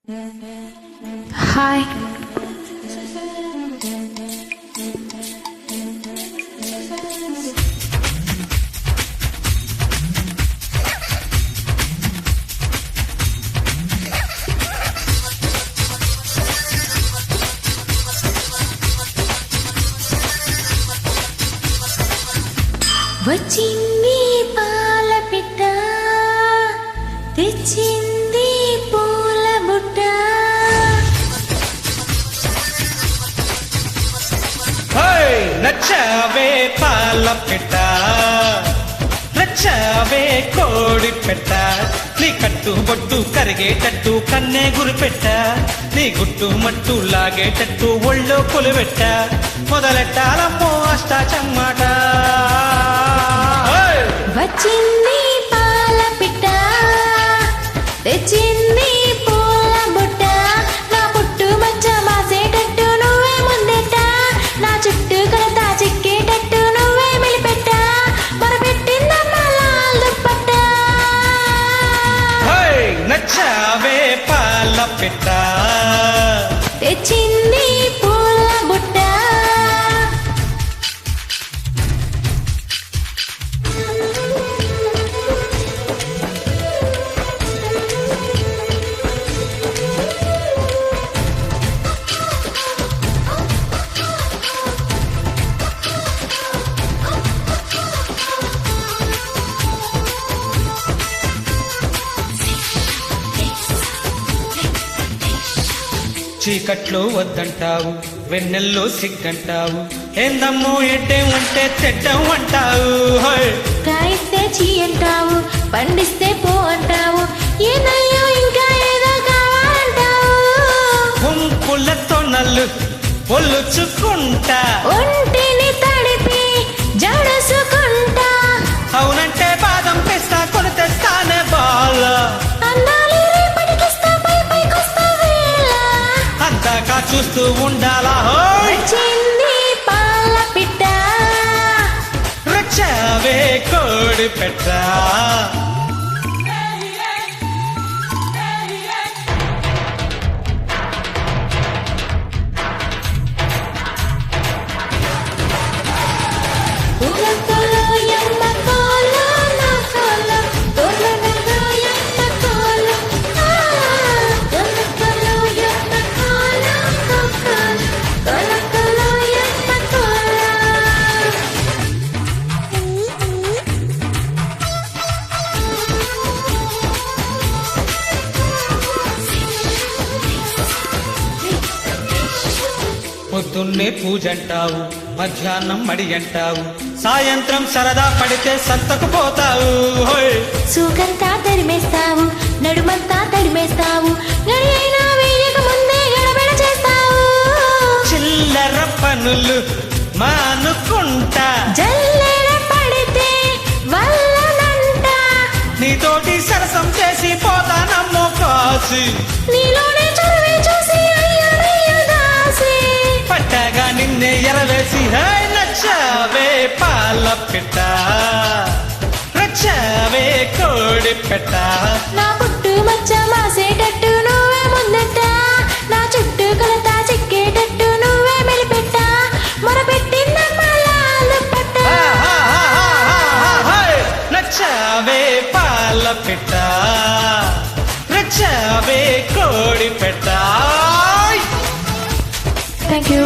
Hi. వచ్చింది పాల పిట్ట, తెచ్చింది పూల బుట్ట. నచ్చావే పాల పెట్ట, నచ్చావే కోడి పెట్ట, నీ కట్టు బొట్టు కరిగేటట్టు కన్నే గురిపెట్ట, నీ గుట్టు మట్టు లాగేటట్టు ఒళ్ళో కొలువెట్ట, మొదలెట్టాలమ్మో అష్టాచమ్మాట. వచ్చింది పాల పిట్ట, తెచ్చింది పూల బుట్ట, నా పుట్టు మచ్చ మాసేటట్టు నువ్వే ముందెట్ట, నా చుట్టూ కొలత చిక్కేటట్టు నువ్వే మిలిపెట్ట, మరపెట్టిందమ్మా లాల్ దుప్పట్ట. నచ్చావే పాల పెట్ట, తెచ్చింది పూల బుట్ట. చీకట్లో వద్దంటావు, వెన్నెల్లో సిగ్గంటావు, ఏందమ్మో ఎడ్డే ఉంటే తెడ్డం అంటావు. కాయిస్తే చీ అంటావు, పండిస్తే పో అంటావు, ఏదయ్యో ఇంకా ఏదో కావాలంటావు. గుంపులతో నల్లు పొల్లుచుకుంటా, ఒంటిని తడిపి జడసుకుంటా, అవునంటే బాదం పిస్తా కొని తెస్తానే బాల, అందాలి రేపటికిస్తా పై పైకొస్తా వేళ. అందాక చూస్తూ ఉండాలా. వచ్చింది పాల పిట్ట, రచ్చావే కోడి పెట్ట. ఉలకలో యమ్మ కోలో నా కోలో, ఉలకలో యమ్మ కోలో, ఉలకలో యమ్మ కోలో నా కోలో, ఉలకలో యమ్మ కోలో. పొద్దున్నే పూజంటావు, మధ్యాహ్నం మడి అంటావు, సాయంత్రం సరదా పడితే సంతకు పోతావు. సూకంతా తరిమేస్తావు, నడుమంతా తడిమేస్తావు, గడి అయినా వేయక ముందే గడబడ చేస్తావు. చిల్లర పనులు మానుకుంటా, జల్లెడ పడితే వల్లనంట, నీతోటి సరసం చేసి పోతానమ్మో కాసి, నీలోనే చదివే చూసి అయ్యో దాసి. పట్టగా నిన్నే ఎరవేసి నచ్చావే పాల పెట్ట, రచ్చావే కోడి పెట్ట. నా పుట్టు మచ్చ మాసేటట్టు నువ్వే ముందెట్ట, నా చుట్టూ కొలత చిక్కేటట్టు నువ్వే మెలిపెట్ట, మొరపెట్టిందమ్మా లాల్ దుప్పట్ట. నచ్చావే పాల పెట్ట, రచ్చావే కోడి పెట్ట. Thank you.